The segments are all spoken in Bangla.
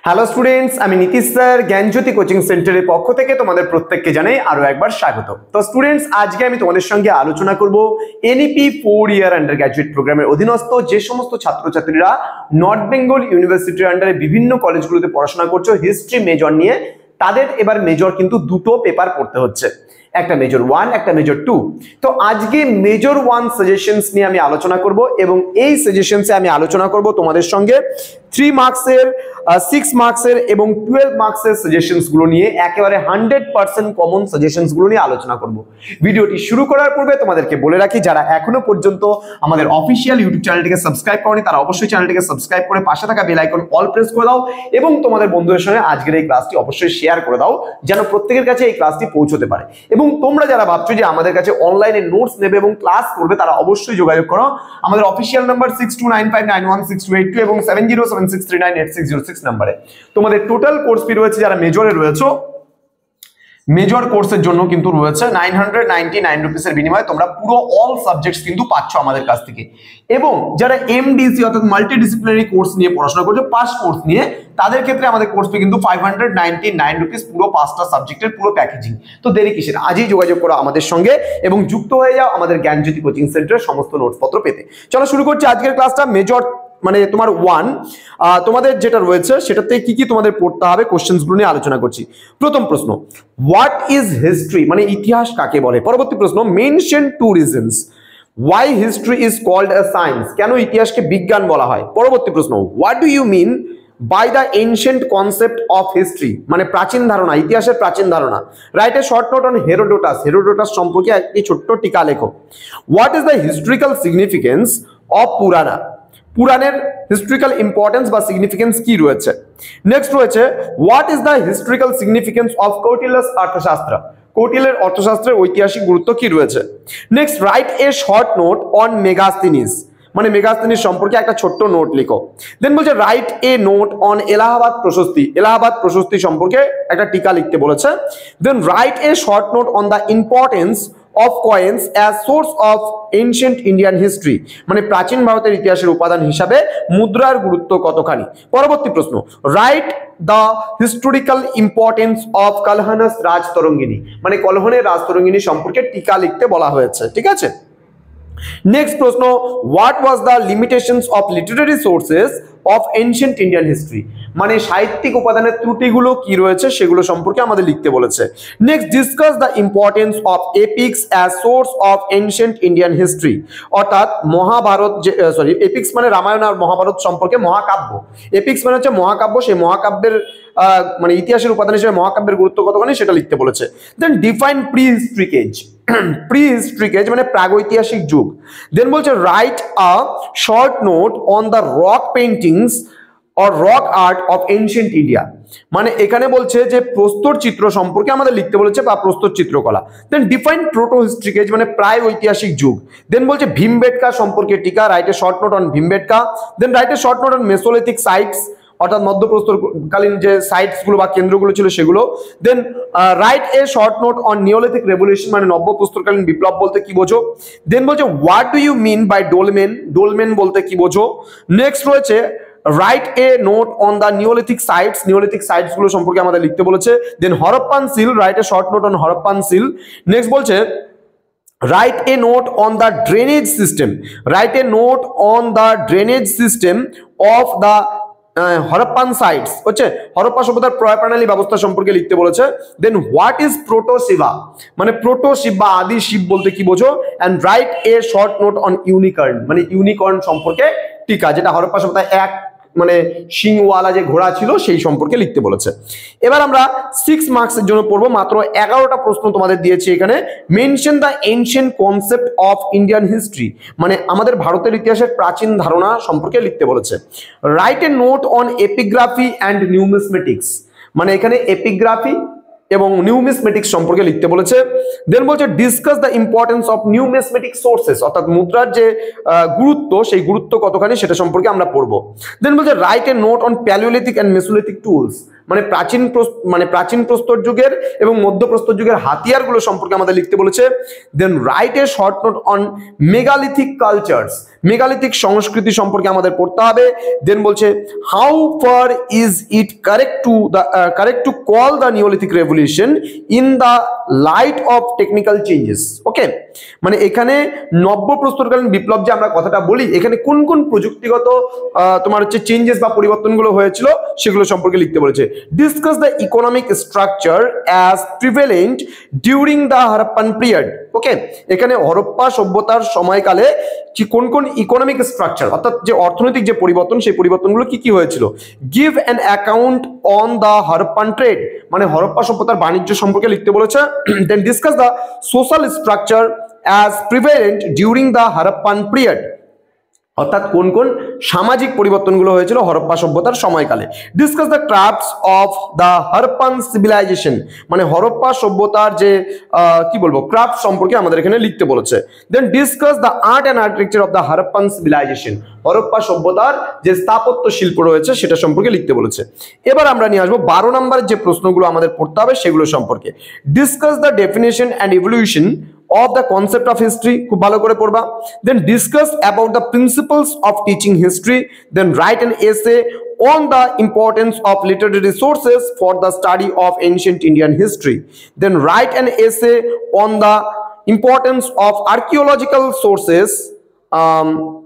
হ্যালো স্টুডেন্টস, আমি নীতিশ স্যার জ্ঞানজ্যোতি কোচিং সেন্টারের পক্ষ থেকে তোমাদের প্রত্যেককে জানাই আরো একবার স্বাগত। তো স্টুডেন্টস, আজকে আমি তোমাদের সঙ্গে আলোচনা করব এনইপি 4 ইয়ার আন্ডার গ্র্যাজুয়েট প্রোগ্রামের অধীনস্থ যে সমস্ত ছাত্রছাত্রীরা নর্থ বেঙ্গল ইউনিভার্সিটির আন্ডারে বিভিন্ন কলেজগুলোতে পড়াশোনা করছো হিস্ট্রি মেজর নিয়ে, তাদের এবার মেজর কিন্তু দুটো পেপার পড়তে হচ্ছে, একটা মেজর 1 একটা মেজর 2। তো আজকে মেজর 1 সাজেশনস নিয়ে আমি আলোচনা করব এবং এই সাজেশনসে আমি আলোচনা করব তোমাদের সঙ্গে 3 মার্কসের 6 মার্কসের এবং 12 মার্কসের সাজেশনস গুলো নিয়ে, একেবারে 100% কমন সাজেশনস গুলো নিয়ে আলোচনা করব। ভিডিওটি শুরু করার পূর্বে তোমাদেরকে বলে রাখি, যারা এখনো পর্যন্ত আমাদের অফিশিয়াল ইউটিউব চ্যানেলটিকে সাবস্ক্রাইব করনি তারা অবশ্যই চ্যানেলটিকে সাবস্ক্রাইব করে পাশে থাকা বেল আইকন অল প্রেস করে দাও এবং তোমাদের বন্ধুদের সঙ্গে আজকের এই ক্লাসটি অবশ্যই শেয়ার করে দাও যেন প্রত্যেকের কাছে এই ক্লাসটি পৌঁছতে পারে। এবং তোমরা যারা ভাবছো যে আমাদের কাছে অনলাইনে নোটস নেবে এবং ক্লাস করবে তারা অবশ্যই যোগাযোগ করো আমাদের অফিশিয়াল নাম্বার 6295916282 এবং 7076398606 নম্বরে। তোমাদের টোটাল কোর্স ফি রয়েছে, যারা মেজরে রয়েছে মেজর কোর্সের জন্য কিন্তু রয়েছে 999 রুপিসের বিনিময়ে তোমরা পুরো অল সাবজেক্টস কিন্তু পাচ্ছ আমাদের কাছ থেকে। এবং যারা এমডিসি অর্থাৎ মাল্টিডিসিপ্লিনারি কোর্স নিয়ে পড়াশোনা করছো, পাস কোর্স নিয়ে, তাদের ক্ষেত্রে আমাদের কোর্স ফি কিন্তু 599 রুপিস, পুরো 5টা সাবজেক্টের পুরো প্যাকেজিং। তো দেরি কিসের, আজই যোগাযোগ করো আমাদের সঙ্গে এবং যুক্ত হয়ে যাও আমাদের জ্ঞানজ্যোতি কোচিং সেন্টারের সমস্ত নোটসপত্র পেতে। চলো শুরু করছি আজকের ক্লাসটা। মেজর মানে তোমার 1 তোমাদের যেটা রয়েছে সেটাতে কি কি তোমাদের পড়তে হবে কোশ্চেন্স গুলো নিয়ে আলোচনা করছি। প্রথম প্রশ্ন, হোয়াট ইজ হিস্ট্রি, মানে ইতিহাস কাকে বলে। পরবর্তী প্রশ্ন, mention 2 reasons why history is called a science, কেন ইতিহাসকে বিজ্ঞান বলা হয়। পরবর্তী প্রশ্ন, what do you mean by the ancient concept of history, মানে প্রাচীন ধারণা, ইতিহাসের প্রাচীন ধারণা। Write a short note on Herodotus, Herodotus সম্পর্কে একটি ছোট্ট টিকা লেখো। What is the historical significance of Purana, পুরাণের হিস্ট্রিক্যাল ইম্পর্টেন্স বা সিগনিফিকেন্স কি রয়েছে। নেক্সট রয়েছে, what is the historical significance of Kautilya's Arthashastra, কৌটিল্যের অর্থশাস্ত্রের ঐতিহাসিক গুরুত্ব কি রয়েছে। Next, write a short note on Megasthenes, মানে মেগাস্তিনিস সম্পর্কে একটা ছোট্ট নোট লিখো। দেন বলছে write a note on Allahabad Prashasti, Allahabad Prashasti সম্পর্কে একটা টিকা লিখতে বলেছে। Then write a short note on the importance of coins as source of ancient Indian history, মানে প্রাচীন ভারতের ইতিহাসের উপাদান হিসাবে মুদ্রার গুরুত্ব কতখানি। পরবর্তী প্রশ্ন, write the historical importance of Kalhana's Rajatarangini, মানে কলহনের রাজতরঙ্গিনী সম্পর্কে টিকা লিখতে বলা হয়েছে। ঠিক আছে। নেক্সট প্রশ্ন, what was the limitations of Literary sources of ancient Indian history, মানে সাহিত্যিক উপাদানের ত্রুটিগুলো কি রয়েছে সেগুলো সম্পর্কে আমাদের লিখতে বলেছে। Next, discuss the importance of epics as source of ancient Indian history, অর্থাৎ মহাভারত যে এপিক্স মানে রামায়ণ আর মহাভারত সম্পর্কে মহাকাব্য, এপিক্স মানে হচ্ছে মহাকাব্য, সেই মহাকাব্যের মানে ইতিহাসের উপাদান হিসেবে মহাকাব্যের গুরুত্ব কতখানি সেটা লিখতে বলেছে। Then define prehistoric age, prehistoric age মানে প্রাগৈতিহাসিক যুগ। দেন বলছে write a short note on the rock paintings or rock art of ancient India, মানে এখানে বলছে যে প্রস্তর চিত্র সম্পর্কে আমাদের লিখতে বলেছে বা প্রস্তর চিত্রকলা। Then define protohistoric age মানে প্রায় ঐতিহাসিক যুগ। দেন বলছে ভীমবেটকা সম্পর্কে টিকা, write a short note on Bhimbetka. Then write a short note on Mesolithic sites, অর্থাৎ মধ্যপ্রস্তরকালীন যে সাইটস গুলো বা কেন্দ্রগুলো ছিল সেগুলো। Then write a short note on Neolithic revolution, মানে নব্যপ্রস্তরকালীন বিপ্লব বলতে কি বোঝো। দেন বলছে what do you mean by dolmen, dolmen বলতে কি বোঝো। নেক্সট রয়েছে right a note on the Neolithic sites, Neolithic sites গুলো সম্পর্কে আমাদের লিখতে বলেছে। Then Harappan seal, write a short note on Harappan seal. Next বলছে write a note on the drainage system, write a note on the drainage system of the Harappan sites, হচ্ছে হরপ্পা সভ্যতার প্রয় প্রণালী ব্যবস্থা সম্পর্কে লিখতে বলেছে। Then what is proto Shiva, মানে প্রোটো শিব বা আদি শিব বলতে কি বোঝো। And write a short note on unicorn, মানে ইউনিকর্ন সম্পর্কে টিকা, যেটা হরপ্পা সভ্যতায় এক মানে সিংওয়ালা যে ঘোড়া ছিল সেই সম্পর্কে লিখতে বলেছে। এবার আমরা 6 মার্কসের জন্য পড়বো, মাত্র 11টা প্রশ্ন তোমাদের দিয়েছি এখানে। Mention the ancient concept of Indian history, মানে আমাদের ভারতের ইতিহাসের প্রাচীন ধারণা সম্পর্কে লিখতে বলেছে। Write a note on epigraphy and numismatics, মানে এখানে এপিগ্রাফি এবং নিউমিসমেটিক্স সম্পর্কে লিখতে বলেছে। দেন বলছে discuss the importance of numismatic sources, অর্থাৎ মুদ্রার যে গুরুত্ব সেই গুরুত্ব কতখানি সেটা সম্পর্কে আমরা পড়বো। দেন বলছে write a note on Palaeolithic and Mesolithic tools, মানে প্রাচীন প্রস্তর যুগের এবং মধ্য প্রস্তর যুগের হাতিয়ারগুলো সম্পর্কে আমাদের লিখতে বলেছে। Then write a short note on megalithic cultures, megalithic সংস্কৃতি সম্পর্কে আমাদের পড়তে হবে। দেন বলছে how far is it correct to call the Neolithic revolution in the light of technical changes. Okay, মানে এখানে নব্য প্রস্তরকালীন বিপ্লব যে আমরা কথাটা বলি, এখানে কোন কোন প্রযুক্তিগত তোমার হচ্ছে চেঞ্জেস বা পরিবর্তনগুলো হয়েছিল সেগুলো সম্পর্কে লিখতে বলেছে। Discuss the economic structure as prevalent during the Harappan period. Okay, এখানে হরপ্পা সভ্যতার সময়কালে কোন কোন ইকোনমিক স্ট্রাকচার অর্থাৎ যে অর্থনৈতিক যে পরিবর্তন, সেই পরিবর্তনগুলো কি কি হয়েছিল। Give an account on the Harappan trade, মানে হরপ্পা সভ্যতার বাণিজ্য সম্পর্কে লিখতে বলেছে। Then discuss the social structure as prevalent during the Harappan period, অর্থাৎ কোন কোন সামাজিক পরিবর্তনগুলো হয়েছিল হরপ্পা সভ্যতার সময়কালে। Discuss the crafts of the Harappan civilization, মানে হরপ্পা সভ্যতার যে কি বলবো ক্রাফট সম্পর্কে আমাদের এখানে লিখতে বলেছে। Then discuss the art and architecture of the Harappan civilisation, Harappa সভ্যতার যে স্থাপত্য শিল্প রয়েছে সেটা সম্পর্কে লিখতে বলেছে। এবার আমরা নিয়ে আসবো 12 নম্বরের যে প্রশ্নগুলো আমাদের পড়তে হবে সেগুলো সম্পর্কে। Discuss the definition and evolution of the concept of history, খুব ভালো করে পড়বা। Then discuss about the principles of teaching history. Then write an essay on the importance of literary sources for the study of ancient Indian history. Then write an essay on the importance of archaeological sources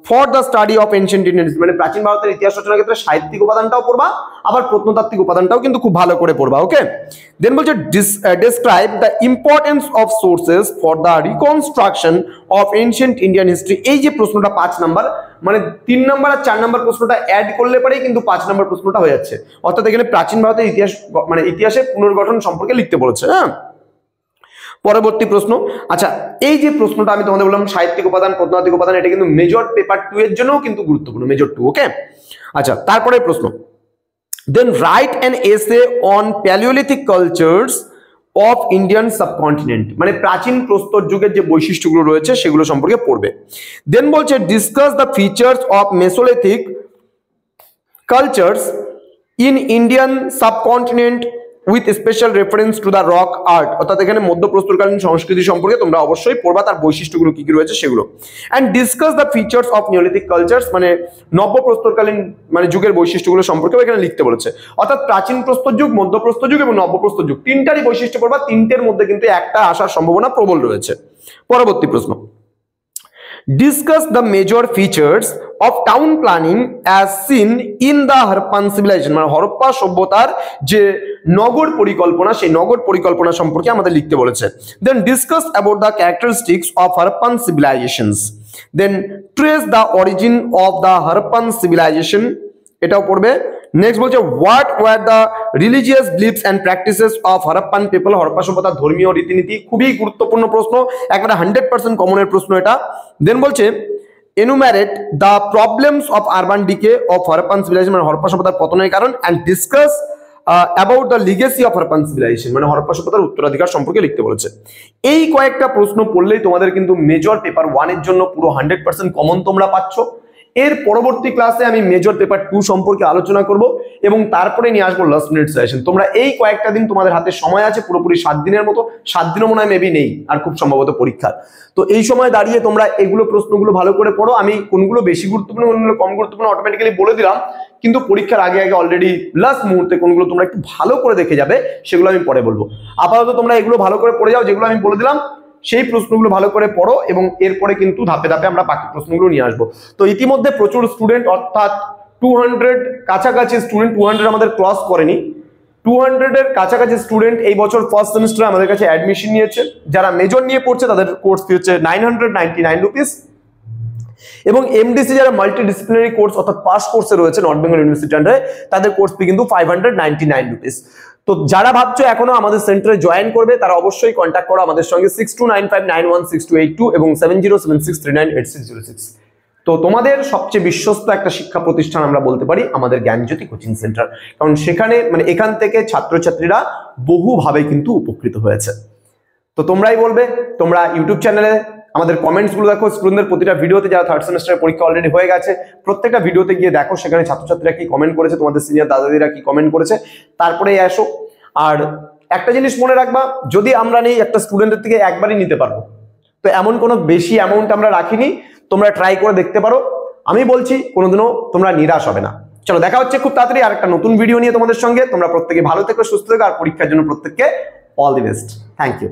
for the study of ancient Indian history, মানে প্রাচীন ভারতের ইতিহাস রচনার ক্ষেত্রে সাহিত্যিক উপাদানটাও পড়বা, আবার প্রত্নতাত্ত্বিক উপাদানটাও কিন্তু খুব ভালো করে পড়বা। ওকে, দেন বলছে describe the importance of sources for the reconstruction of ancient Indian history। এই যে প্রশ্নটা 5 নাম্বার, মানে 3 নাম্বার আর 4 নাম্বার প্রশ্নটা অ্যাড করলে পরেই কিন্তু 5 নাম্বার প্রশ্নটা হয়ে যাচ্ছে, অর্থাৎ এখানে প্রাচীন ভারতের ইতিহাস মানে ইতিহাসের পুনর্গঠন সম্পর্কে লিখতে বলেছে। হ্যাঁ, পরবর্তী প্রশ্ন। আচ্ছা, এই যে প্রশ্নটা আমি তোমাদের বললাম সাহিত্যিক উপাদান প্রত্নতাত্ত্বিক উপাদান, এটা কিন্তু মেজর পেপার 2 এর জন্যও কিন্তু গুরুত্বপূর্ণ, মেজর 2। ওকে, আচ্ছা, তারপরে প্রশ্ন। Then write an essay on Paleolithic cultures of Indian subcontinent, মানে প্রাচীন প্রস্তর যুগের যে বৈশিষ্ট্যগুলো রয়েছে সেগুলো সম্পর্কে পড়বে। দেন বলছে discuss the features of mesolithic cultures in Indian subcontinent with special reference to the rock art, অর্থাৎ এখানে মধ্যপ্রস্তরকালীন সংস্কৃতি সম্পর্কে তোমরা অবশ্যই পড়বা, তার বৈশিষ্ট্যগুলো কি কি রয়েছে সেগুলো। And discuss the features of neolithic cultures, মানে নব্যপ্রস্তরকালীন মানে যুগের বৈশিষ্ট্যগুলো সম্পর্কে এখানে লিখতে বলেছে। অর্থাৎ প্রাচীন প্রস্তর যুগ, মধ্যপ্রস্তর যুগ এবং নব্যপ্রস্তর যুগ, তিনটারই বৈশিষ্ট্য পড়বা, তিনটের মধ্যে কিন্তু একটা আসার সম্ভাবনা প্রবল রয়েছে। পরবর্তী প্রশ্ন। Discuss the major features of town planning as seen in the Harappan civilization, মানে হরপ্পা সভ্যতার যে নগর পরিকল্পনা, সেই নগর পরিকল্পনা সম্পর্কে আমাদের লিখতে বলেছে। Then discuss about the characteristics of Harappan civilizations. Then trace the origin of the Harappan civilization, এটাও পড়বে। নেক্সট বলছে what were the religious beliefs and practices of Harappan people, Harappa সভ্যতার ধর্মীয় রীতিনীতি, খুবই গুরুত্বপূর্ণ প্রশ্ন, একবারে 100% কমনের প্রশ্ন এটা। দেন বলছে enumerate the problems of urban decay of Harappan civilization, মানে হরপ্পা সভ্যতার পতনের কারণ। And discuss about the legacy of Harappan civilization, মানে হরপ্পা সভ্যতার উত্তরাধিকার সম্পর্কে লিখতে বলেছে। এই কয়েকটা প্রশ্ন পড়লেই তোমাদের কিন্তু মেজর পেপার 1 এর জন্য পুরো 100% কমন তোমরা পাচ্ছ। এর পরবর্তী ক্লাসে আমি মেজর পেপার 2 সম্পর্কে আলোচনা করব এবং তারপরে নিয়ে আসবো লাস্ট মিনিট সাজেশন। তোমরা এই কয়েকটা দিন তোমাদের হাতে সময় আছে, পুরোপুরি 7 দিনের মতো, 7 দিনও মনে হয় মেবি নেই আর খুব সম্ভবত পরীক্ষার। তো এই সময় দাঁড়িয়ে তোমরা এগুলো প্রশ্নগুলো ভালো করে পড়ো। আমি কোনগুলো বেশি গুরুত্বপূর্ণ কোনগুলো কম গুরুত্বপূর্ণ অটোমেটিক্যালি বলে দিলাম, কিন্তু পরীক্ষার আগে আগে অলরেডি লাস্ট মুহূর্তে কোনগুলো তোমরা একটু ভালো করে দেখে যাবে সেগুলো আমি পরে বলবো। আপাতত তোমরা এগুলো ভালো করে পড়ে যাও, যেগুলো আমি বলে দিলাম সেই প্রশ্নগুলো ভালো করে পড়ো এবং এরপরে কিন্তু ধাপে ধাপে আমরা বাকি প্রশ্নগুলো নিয়ে আসবো। তো ইতিমধ্যে প্রচুর স্টুডেন্ট, অর্থাৎ 200 কাছাকাছি স্টুডেন্ট, 200 আমাদের ক্রস করেনি, 200 এর কাছাকাছি স্টুডেন্ট এই বছর ফার্স্ট সেমিস্টারে আমাদের কাছে অ্যাডমিশন নিয়েছে। যারা মেজর নিয়ে পড়ছে তাদের কোর্স ফি হচ্ছে 999 রুপিস, এবং এমডিসি যারা মাল্টিডিসিপ্লিনারি কোর্স অর্থাৎ পাস কোর্সে রয়েছে নর্থ বেঙ্গল ইউনিভার্সিটি আন্ডারে, তাদের কোর্স ফি কিন্তু 599 রুপিস। তো যারা ভাবছো এখনো আমাদের সেন্টারে জয়েন করবে তারা অবশ্যই কন্ট্যাক্ট করো আমাদের সঙ্গে 6295916282 এবং 7076398606। তো তোমাদের সবচেয়ে বিশ্বস্ত একটা শিক্ষা প্রতিষ্ঠান আমরা বলতে পারি আমাদের জ্ঞানজ্যোতি কোচিং সেন্টার, কারণ সেখানে মানে এখান থেকে ছাত্রছাত্রীরা বহুভাবে কিন্তু উপকৃত হয়েছে। তো তোমরাই বলবে, তোমরা ইউটিউব চ্যানেলে আমাদের কমেন্টস গুলো দেখো, স্টুডেন্টদের প্রতিটা ভিডিওতে, যারা থার্ড সেমিস্টারের পরীক্ষা অলরেডি হয়ে গেছে প্রত্যেকটা ভিডিওতে গিয়ে দেখো সেখানে ছাত্রছাত্রীরা কি কমেন্ট করেছে, তোমাদের সিনিয়র দাদাদিরা কি কমেন্ট করেছে, তারপরে আসো। আর একটা জিনিস মনে রাখবা, যদি আমরা নেই একটা স্টুডেন্টের থেকে একবারই নিতে পারবো, তো এমন কোনো বেশি অ্যামাউন্ট আমরা রাখিনি, তোমরা ট্রাই করে দেখতে পারো। আমি বলছি কোনোদিনও তোমরা নিরাশ হবে না। চলো দেখা হচ্ছে খুব তাড়াতাড়ি আর একটা নতুন ভিডিও নিয়ে তোমাদের সঙ্গে। তোমরা প্রত্যেকে ভালো থেকো, সুস্থ থেকো, আর পরীক্ষার জন্য প্রত্যেককে all the best. Thank you.